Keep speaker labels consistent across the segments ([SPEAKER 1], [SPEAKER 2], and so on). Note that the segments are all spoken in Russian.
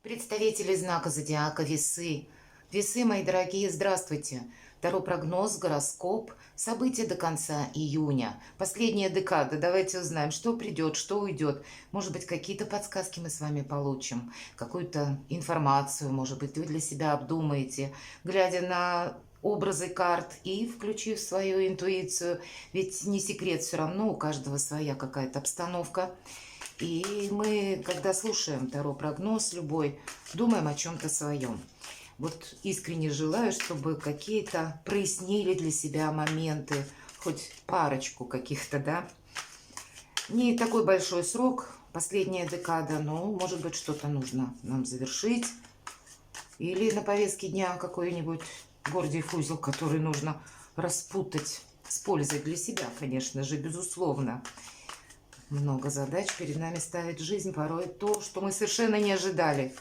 [SPEAKER 1] Представители знака зодиака Весы. Весы, мои дорогие, здравствуйте. Таро прогноз, гороскоп, события до конца июня. Последняя декада. Давайте узнаем, что придет, что уйдет. Может быть, какие-то подсказки мы с вами получим, какую-то информацию, может быть, вы для себя обдумаете, глядя на образы карт и включив свою интуицию. Ведь не секрет, все равно у каждого своя какая-то обстановка. И мы, когда слушаем Таро-прогноз любой, думаем о чем-то своем. Вот искренне желаю, чтобы какие-то прояснили для себя моменты, хоть парочку каких-то, да. Не такой большой срок, последняя декада, но, может быть, что-то нужно нам завершить. Или на повестке дня какой-нибудь Гордиев узел, который нужно распутать с пользой для себя, конечно же, безусловно. Много задач перед нами ставит жизнь, порой то, что мы совершенно не ожидали,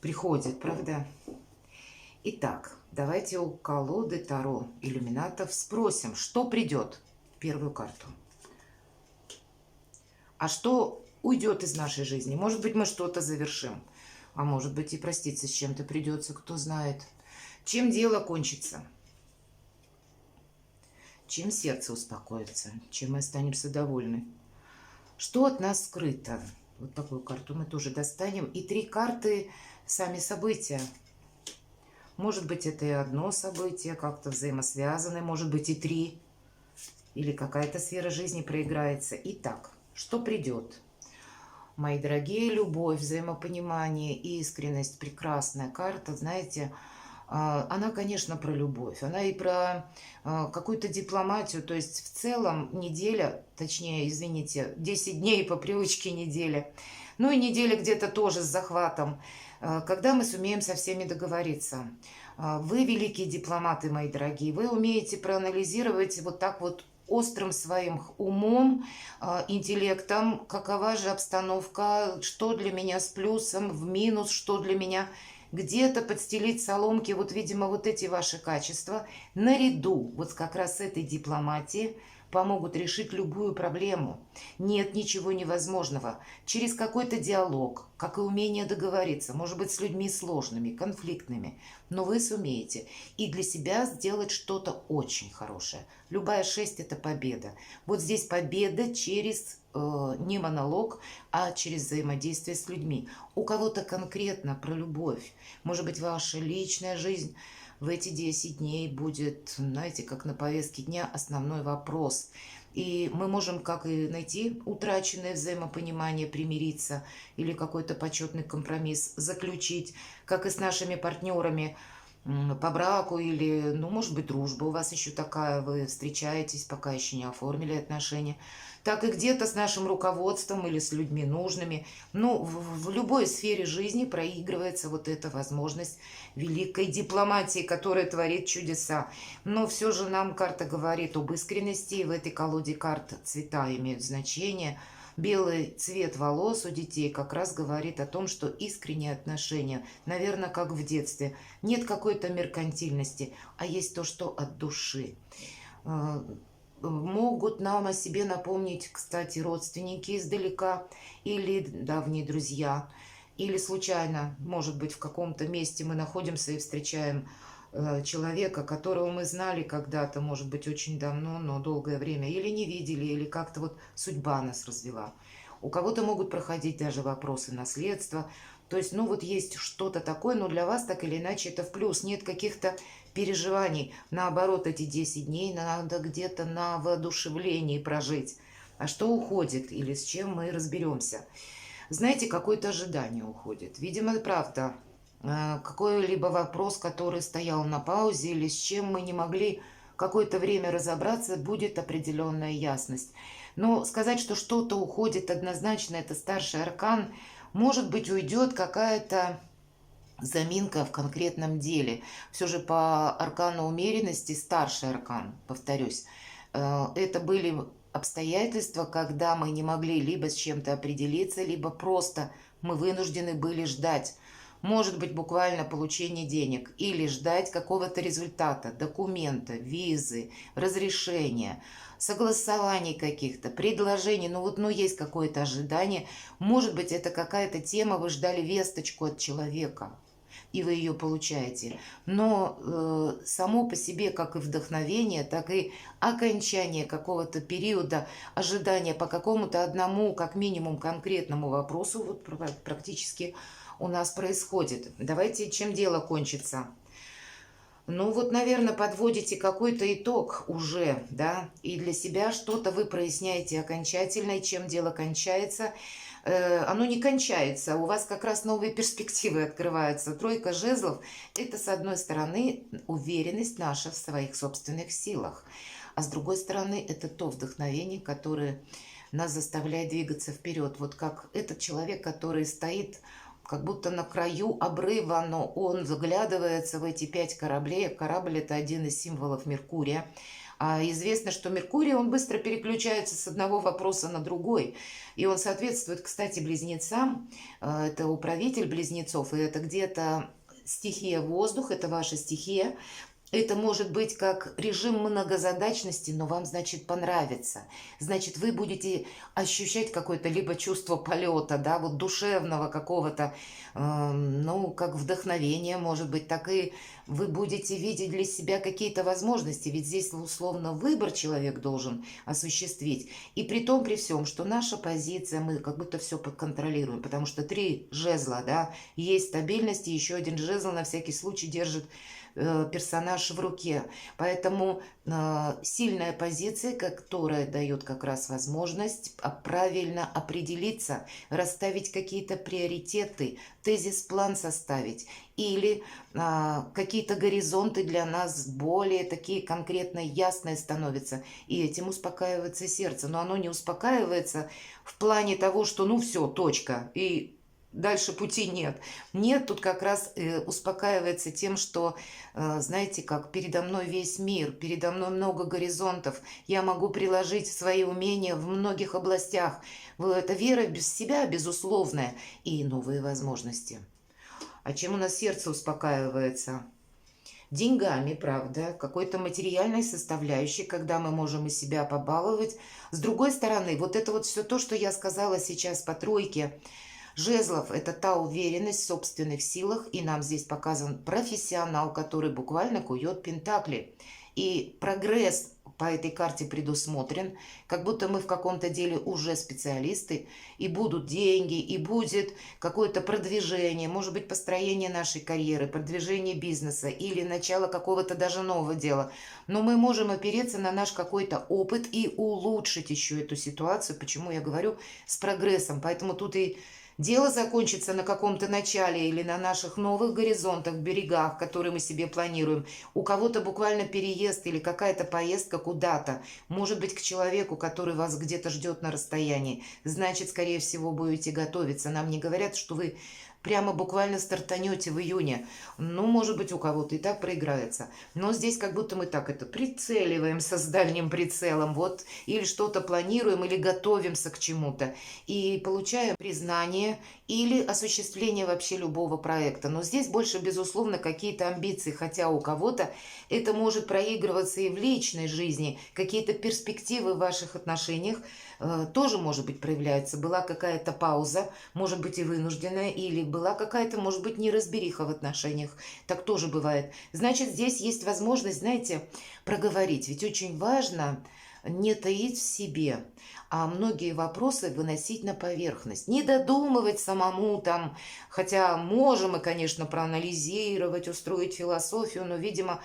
[SPEAKER 1] приходит, правда? Итак, давайте у колоды Таро иллюминатов спросим, что придет. Первую карту. А что уйдет из нашей жизни? Может быть, мы что-то завершим, а может быть и проститься с чем-то придется, кто знает. Чем дело кончится? Чем сердце успокоится? Чем мы останемся довольны? Что от нас скрыто? Вот такую карту мы тоже достанем. И 3 карты сами события. Может быть, это и одно событие, как-то взаимосвязаны, может быть, и 3. Или какая-то сфера жизни проиграется. Итак, что придет? Мои дорогие, любовь, взаимопонимание, искренность, прекрасная карта, знаете, она, конечно, про любовь, она и про какую-то дипломатию, то есть в целом неделя, точнее, извините, 10 дней по привычке неделя, ну и неделя где-то тоже с захватом, когда мы сумеем со всеми договориться. Вы великие дипломаты, мои дорогие, вы умеете проанализировать вот так вот острым своим умом, интеллектом, какова же обстановка, что для меня с плюсом, в минус, что для меня где-то подстелить соломки. Вот, видимо, вот эти ваши качества наряду вот как раз с этой дипломатией помогут решить любую проблему. Нет ничего невозможного. Через какой-то диалог, как и умение договориться, может быть, с людьми сложными, конфликтными, но вы сумеете и для себя сделать что-то очень хорошее. Любая 6 – это победа. Вот здесь победа через не монолог, а через взаимодействие с людьми. У кого-то конкретно про любовь. Может быть, ваша личная жизнь в эти 10 дней будет, знаете, как на повестке дня основной вопрос. И мы можем как и найти утраченное взаимопонимание, примириться или какой-то почетный компромисс заключить, как и с нашими партнерами по браку или, ну, может быть, дружба у вас еще такая, вы встречаетесь, пока еще не оформили отношения, так и где-то с нашим руководством или с людьми нужными. Ну, в любой сфере жизни проигрывается вот эта возможность великой дипломатии, которая творит чудеса. Но все же нам карта говорит об искренности, и в этой колоде карт цвета имеют значение. Белый цвет волос у детей как раз говорит о том, что искренние отношения, наверное, как в детстве. Нет какой-то меркантильности, а есть то, что от души. Могут нам о себе напомнить, кстати, родственники издалека или давние друзья. Или случайно, может быть, в каком-то месте мы находимся и встречаем человека, которого мы знали когда-то, может быть, очень давно, но долгое время, или не видели, или как-то вот судьба нас развела. У кого-то могут проходить даже вопросы наследства. То есть, ну вот есть что-то такое, но для вас так или иначе это в плюс. Нет каких-то переживаний. Наоборот, эти 10 дней надо где-то на воодушевлении прожить. А что уходит или с чем мы разберемся? Знаете, какое-то ожидание уходит. Видимо, правда, какой-либо вопрос, который стоял на паузе или с чем мы не могли какое-то время разобраться, будет определенная ясность. Но сказать, что что-то уходит однозначно, это старший аркан, может быть, уйдет какая-то заминка в конкретном деле. Все же по аркану умеренности старший аркан, повторюсь, это были обстоятельства, когда мы не могли либо с чем-то определиться, либо просто мы вынуждены были ждать. Может быть буквально получение денег или ждать какого-то результата, документа, визы, разрешения, согласований каких-то, предложений. Ну вот, ну есть какое-то ожидание. Может быть это какая-то тема, вы ждали весточку от человека, и вы ее получаете. Но само по себе, как и вдохновение, так и окончание какого-то периода ожидания по какому-то одному, как минимум, конкретному вопросу, вот практически у нас происходит. Давайте, чем дело кончится. Ну вот, наверное, подводите какой-то итог уже, да, и для себя что-то вы проясняете окончательно, и чем дело кончается. Оно не кончается, у вас как раз новые перспективы открываются. Тройка жезлов – это, с одной стороны, уверенность наша в своих собственных силах, а с другой стороны, это то вдохновение, которое нас заставляет двигаться вперед. Вот как этот человек, который стоит как будто на краю обрыва, но он заглядывается в эти 5 кораблей. Корабль – это один из символов Меркурия. А известно, что Меркурий, он быстро переключается с одного вопроса на другой. И он соответствует, кстати, близнецам. Это управитель близнецов, и это где-то стихия воздух, это ваша стихия. Это может быть как режим многозадачности, но вам, значит, понравится. Значит, вы будете ощущать какое-то либо чувство полета, да, вот душевного какого-то, ну, как вдохновение, может быть, так и вы будете видеть для себя какие-то возможности, ведь здесь условно выбор человек должен осуществить. И при том, при всем, что наша позиция, мы как будто все контролируем, потому что 3 жезла, да, есть стабильность, и еще один жезл на всякий случай держит персонаж в руке. Поэтому сильная позиция, которая дает как раз возможность правильно определиться, расставить какие-то приоритеты, тезис-план составить или какие-то горизонты для нас более такие конкретно ясные становятся. И этим успокаивается сердце. Но оно не успокаивается в плане того, что ну все, точка, и дальше пути нет. Нет, тут как раз успокаивается тем, что, знаете, как передо мной весь мир, передо мной много горизонтов, я могу приложить свои умения в многих областях. Это вера без себя, безусловная, и новые возможности. А чем у нас сердце успокаивается? Деньгами, правда, какой-то материальной составляющей, когда мы можем и себя побаловать. С другой стороны, вот это вот все то, что я сказала сейчас по тройке жезлов, это та уверенность в собственных силах, и нам здесь показан профессионал, который буквально кует пентакли. И прогресс по этой карте предусмотрен, как будто мы в каком-то деле уже специалисты, и будут деньги, и будет какое-то продвижение, может быть, построение нашей карьеры, продвижение бизнеса или начало какого-то даже нового дела. Но мы можем опереться на наш какой-то опыт и улучшить еще эту ситуацию, почему я говорю с прогрессом. Поэтому тут и дело закончится на каком-то начале или на наших новых горизонтах, берегах, которые мы себе планируем. У кого-то буквально переезд или какая-то поездка куда-то. Может быть, к человеку, который вас где-то ждет на расстоянии. Значит, скорее всего, будете готовиться. Нам не говорят, что вы прямо буквально стартанете в июне. Ну, может быть, у кого-то и так проиграется. Но здесь как будто мы так это прицеливаемся с дальним прицелом. Вот, или что-то планируем, или готовимся к чему-то. И получаем признание или осуществление вообще любого проекта. Но здесь больше, безусловно, какие-то амбиции. Хотя у кого-то это может проигрываться и в личной жизни. Какие-то перспективы в ваших отношениях тоже, может быть, проявляются. Была какая-то пауза, может быть, и вынужденная, или была какая-то, может быть, неразбериха в отношениях. Так тоже бывает. Значит, здесь есть возможность, знаете, проговорить. Ведь очень важно не таить в себе, а многие вопросы выносить на поверхность. Не додумывать самому там, хотя можем мы, конечно, проанализировать, устроить философию, но, видимо,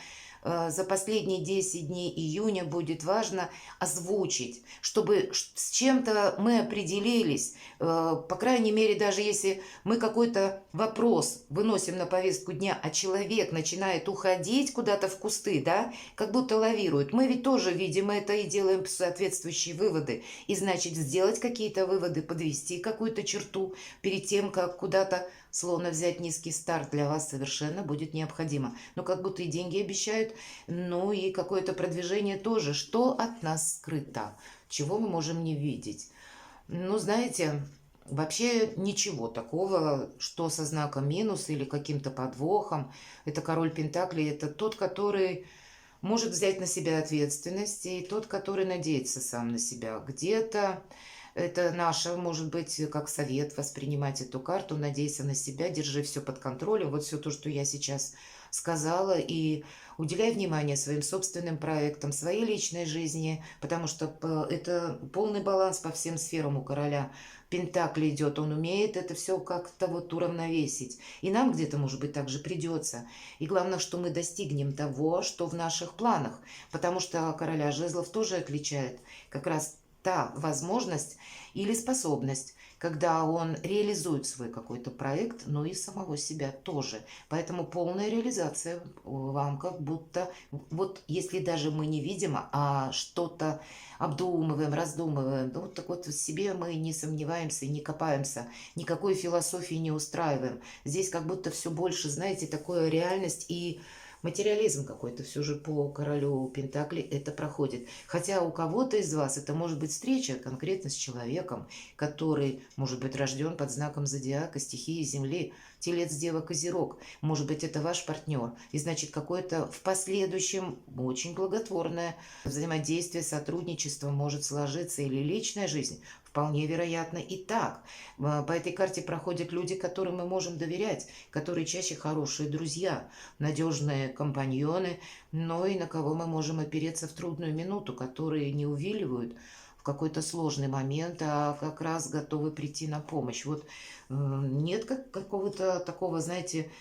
[SPEAKER 1] за последние 10 дней июня будет важно озвучить, чтобы с чем-то мы определились, по крайней мере, даже если мы какой-то вопрос выносим на повестку дня, а человек начинает уходить куда-то в кусты, да, как будто лавирует. Мы ведь тоже видим это и делаем соответствующие выводы. И значит, сделать какие-то выводы, подвести какую-то черту перед тем, как куда-то словно взять низкий старт для вас совершенно будет необходимо. Но как будто и деньги обещают, ну и какое-то продвижение тоже. Что от нас скрыто? Чего мы можем не видеть? Ну, знаете, вообще ничего такого, что со знаком минус или каким-то подвохом. Это король Пентаклей, это тот, который может взять на себя ответственность, и тот, который надеется сам на себя. Где-то это наше, может быть, как совет воспринимать эту карту, надейся на себя, держи все под контролем. Вот все то, что я сейчас сказала, и уделяй внимание своим собственным проектам, своей личной жизни, потому что это полный баланс по всем сферам у короля Пентакли идет, он умеет это все как-то вот уравновесить. И нам где-то, может быть, также придется. И главное, что мы достигнем того, что в наших планах, потому что короля жезлов тоже отличает как раз та возможность или способность, когда он реализует свой какой-то проект, но и самого себя тоже. Поэтому полная реализация вам как будто, вот если даже мы не видим, а что-то обдумываем, раздумываем, ну, вот так вот в себе мы не сомневаемся и не копаемся, никакой философии не устраиваем. Здесь как будто все больше, знаете, такое реальность и материализм какой-то все же по королю Пентакли это проходит. Хотя у кого-то из вас это может быть встреча конкретно с человеком, который может быть рожден под знаком зодиака, стихии Земли, Телец, Дева, Козерог. Может быть, это ваш партнер. И значит, какое-то в последующем очень благотворное взаимодействие, сотрудничество может сложиться или личная жизнь. Вполне вероятно и так. По этой карте проходят люди, которым мы можем доверять, которые чаще хорошие друзья, надежные компаньоны, но и на кого мы можем опереться в трудную минуту, которые не увиливают в какой-то сложный момент, а как раз готовы прийти на помощь. Вот нет какого-то такого, знаете,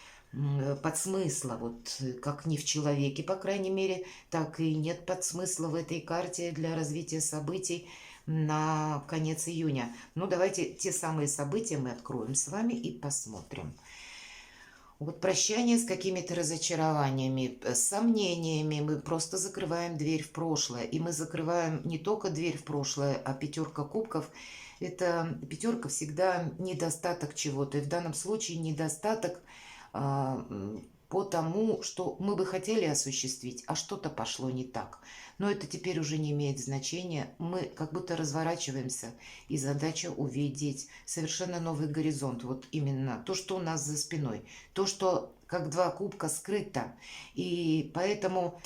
[SPEAKER 1] подсмысла, вот как не в человеке, по крайней мере, так и нет подсмысла в этой карте для развития событий на конец июня. Ну, давайте те самые события мы откроем с вами и посмотрим. Вот прощание с какими-то разочарованиями, сомнениями. Мы просто закрываем дверь в прошлое. И мы закрываем не только дверь в прошлое, а пятерка кубков. Это пятерка всегда недостаток чего-то. И в данном случае недостаток по тому, что мы бы хотели осуществить, а что-то пошло не так. Но это теперь уже не имеет значения. Мы как будто разворачиваемся, и задача увидеть совершенно новый горизонт. Вот именно то, что у нас за спиной. То, что как два кубка скрыто. И поэтому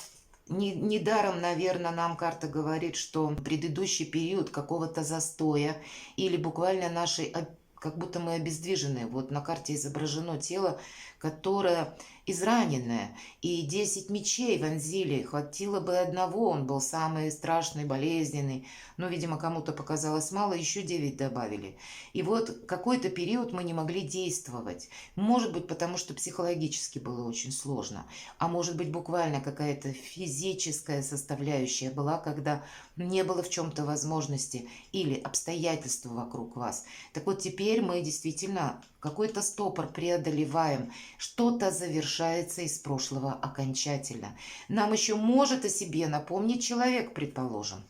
[SPEAKER 1] недаром, наверное, нам карта говорит, что предыдущий период какого-то застоя или буквально нашей, как будто мы обездвижены. Вот на карте изображено тело, которое израненное. И 10 мечей вонзили. Хватило бы одного, он был самый страшный, болезненный. Но, видимо, кому-то показалось мало, еще 9 добавили. И вот какой-то период мы не могли действовать. Может быть, потому что психологически было очень сложно. А может быть, буквально какая-то физическая составляющая была, когда не было в чем-то возможности или обстоятельства вокруг вас. Так вот, теперь мы действительно какой-то стопор преодолеваем, что-то завершается из прошлого окончательно. Нам еще может о себе напомнить человек, предположим,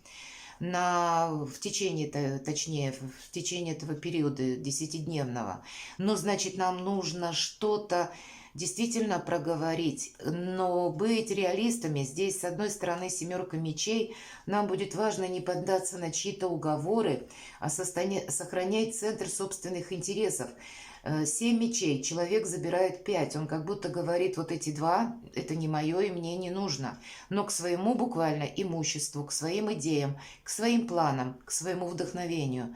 [SPEAKER 1] в течение, точнее, в течение этого периода десятидневного. Но, значит, нам нужно что-то действительно проговорить, но быть реалистами. Здесь, с одной стороны, семерка мечей, нам будет важно не поддаться на чьи-то уговоры, а сохранять центр собственных интересов. 7 мечей, человек забирает 5, он как будто говорит, вот эти два, это не мое и мне не нужно. Но к своему буквально имуществу, к своим идеям, к своим планам, к своему вдохновению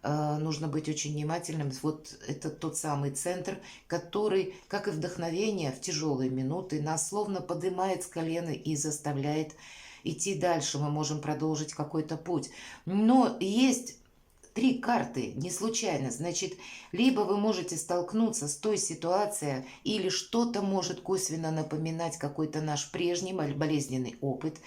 [SPEAKER 1] нужно быть очень внимательным. Вот это тот самый центр, который, как и вдохновение в тяжелые минуты, нас словно поднимает с колена и заставляет идти дальше. Мы можем продолжить какой-то путь. Но есть 3 карты, не случайно. Значит, либо вы можете столкнуться с той ситуацией, или что-то может косвенно напоминать какой-то наш прежний болезненный опыт,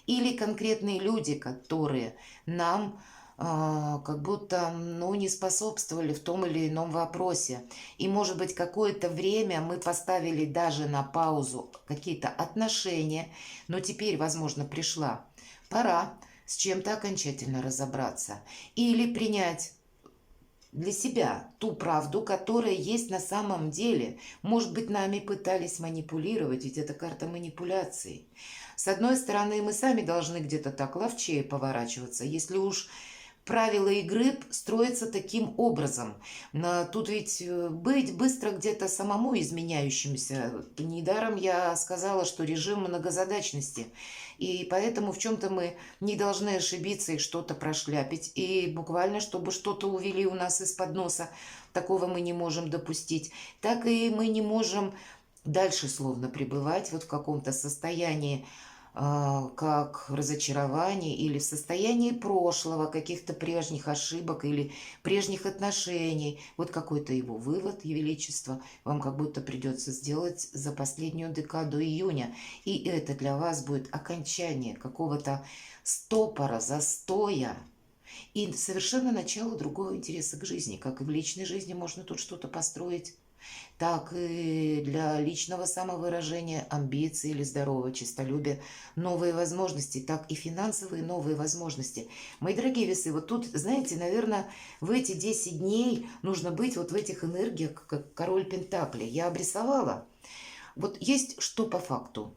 [SPEAKER 1] или конкретные люди, которые нам как будто не способствовали в том или ином вопросе. И, может быть, какое-то время мы поставили даже на паузу какие-то отношения, но теперь, возможно, пришла пора с чем-то окончательно разобраться или принять для себя ту правду, которая есть на самом деле. Может быть, нами пытались манипулировать, ведь это карта манипуляций. С одной стороны, мы сами должны где-то так ловчее поворачиваться, если уж правила игры строятся таким образом. Тут ведь быть быстро где-то самому изменяющимся. Недаром я сказала, что режим многозадачности. И поэтому в чем-то мы не должны ошибиться и что-то прошляпить. И буквально, чтобы что-то увели у нас из-под носа, такого мы не можем допустить. Так и мы не можем дальше словно пребывать вот в каком-то состоянии, как разочарование или в состоянии прошлого, каких-то прежних ошибок или прежних отношений. Вот какой-то его вывод, Ее Величество, вам как будто придется сделать за последнюю декаду июня. И это для вас будет окончание какого-то стопора, застоя и совершенно начало другого интереса к жизни. Как и в личной жизни можно тут что-то построить, так и для личного самовыражения, амбиций или здорового честолюбия новые возможности, так и финансовые новые возможности. Мои дорогие весы, вот тут, знаете, наверное, в эти 10 дней нужно быть вот в этих энергиях, как король Пентаклей. Я обрисовала. Вот есть что по факту.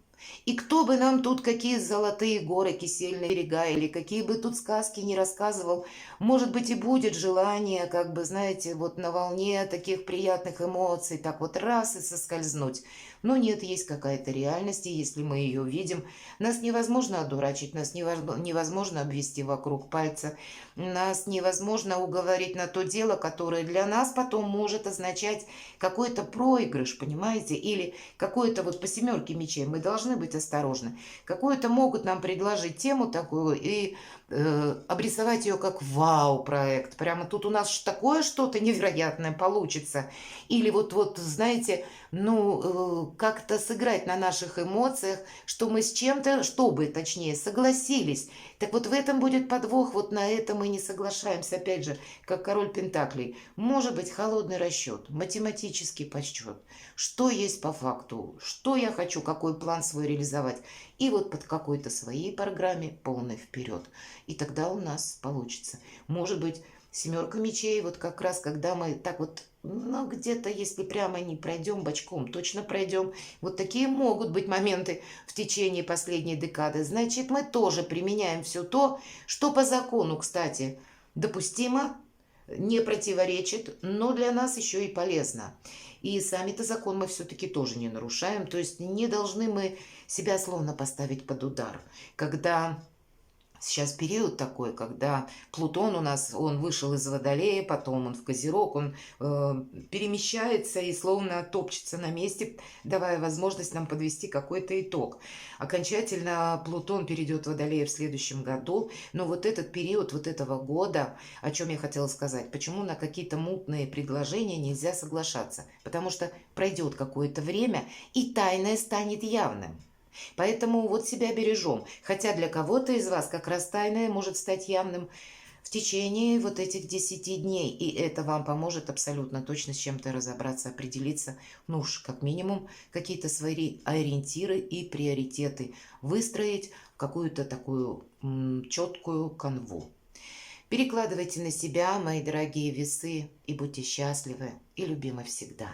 [SPEAKER 1] И кто бы нам тут какие золотые горы, кисельные берега, или какие бы тут сказки не рассказывал, может быть, и будет желание, как бы, знаете, вот на волне таких приятных эмоций, так вот раз и соскользнуть. Но нет, есть какая-то реальность, и если мы ее видим, нас невозможно одурачить, нас невозможно обвести вокруг пальца, нас невозможно уговорить на то дело, которое для нас потом может означать какой-то проигрыш, понимаете, или какое-то вот по семерке мечей. Мы должны быть осторожны. Какую-то могут нам предложить тему такую и обрисовать ее как вау-проект. Прямо тут у нас такое что-то невероятное получится. Или вот знаете, как-то сыграть на наших эмоциях, что мы с чем-то, чтобы, точнее, согласились. Так вот в этом будет подвох, вот на это мы не соглашаемся, опять же, как король Пентаклей. Может быть холодный расчет, математический подсчет, что есть по факту, что я хочу, какой план свой реализовать. И вот под какой-то своей программе полный вперед. И тогда у нас получится. Может быть, семерка мечей, вот как раз, когда мы так вот, где-то, если прямо не пройдем бочком, точно пройдем. Вот такие могут быть моменты в течение последней декады. Значит, мы тоже применяем все то, что по закону, кстати, допустимо, не противоречит, но для нас еще и полезно. И сами-то закон мы все-таки тоже не нарушаем. То есть не должны мы себя словно поставить под удар. Когда сейчас период такой, когда Плутон у нас, он вышел из Водолея, потом он в Козерог, он перемещается и словно топчется на месте, давая возможность нам подвести какой-то итог. Окончательно Плутон перейдет в Водолея в следующем году, но вот этот период вот этого года, о чем я хотела сказать, почему на какие-то мутные предложения нельзя соглашаться, потому что пройдет какое-то время и тайное станет явным. Поэтому вот себя бережем. Хотя для кого-то из вас как раз тайное может стать явным в течение вот этих 10 дней. И это вам поможет абсолютно точно с чем-то разобраться, определиться. Ну уж как минимум какие-то свои ориентиры и приоритеты выстроить в какую-то такую четкую канву. Перекладывайте на себя, мои дорогие весы, и будьте счастливы и любимы всегда.